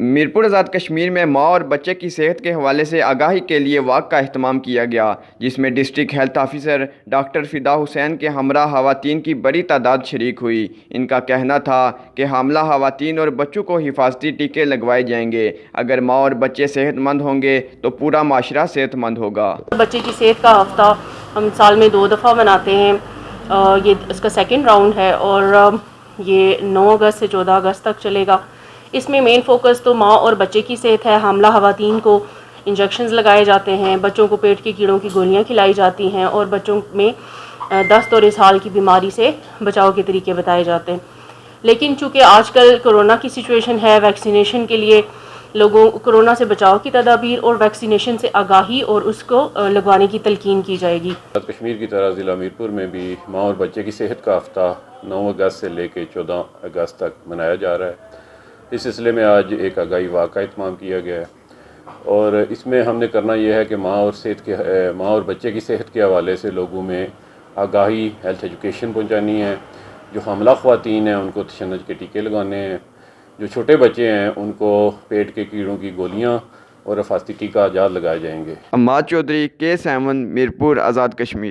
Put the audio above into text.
میرپور آزاد کشمیر میں ماں اور بچے کی صحت کے حوالے سے آگاہی کے لیے واک کا اہتمام کیا گیا، جس میں ڈسٹرکٹ ہیلتھ آفیسر ڈاکٹر فدا حسین کے ہمراہ خواتین کی بڑی تعداد شریک ہوئی۔ ان کا کہنا تھا کہ حاملہ خواتین اور بچوں کو حفاظتی ٹیکے لگوائے جائیں گے۔ اگر ماں اور بچے صحت مند ہوں گے تو پورا معاشرہ صحت مند ہوگا۔ بچے کی صحت کا ہفتہ ہم سال میں 2 دفعہ مناتے ہیں۔ یہ اس کا سیکنڈ راؤنڈ ہے اور یہ 9 اگست سے 14 اگست تک چلے گا۔ اس میں مین فوکس تو ماں اور بچے کی صحت ہے۔ حاملہ خواتین کو انجیکشنز لگائے جاتے ہیں، بچوں کو پیٹ کے کیڑوں کی گولیاں کھلائی جاتی ہیں اور بچوں میں دست اور اسہال کی بیماری سے بچاؤ کے طریقے بتائے جاتے ہیں۔ لیکن چونکہ آج کل کورونا کی سچویشن ہے، ویکسینیشن کے لیے لوگوں کورونا سے بچاؤ کی تدابیر اور ویکسینیشن سے آگاہی اور اس کو لگوانے کی تلقین کی جائے گی۔ کشمیر کی طرح ضلع میرپور میں بھی ماں اور بچے کی صحت کا ہفتہ 9 اگست سے لے کے 14 اگست تک منایا جا رہا ہے۔ اس سلسلے میں آج ایک آگاہی واک کا اہتمام کیا گیا ہے اور اس میں ہم نے کرنا یہ ہے کہ ماں اور بچے کی صحت کے حوالے سے لوگوں میں آگاہی، ہیلتھ ایجوکیشن پہنچانی ہے۔ جو حاملہ خواتین ہیں ان کو تشنج کے ٹیکے لگانے ہیں، جو چھوٹے بچے ہیں ان کو پیٹ کے کیڑوں کی گولیاں اور حفاظتی ٹیکہ جات لگائے جائیں گے۔ عماد چودھری، K7 میرپور آزاد کشمیر۔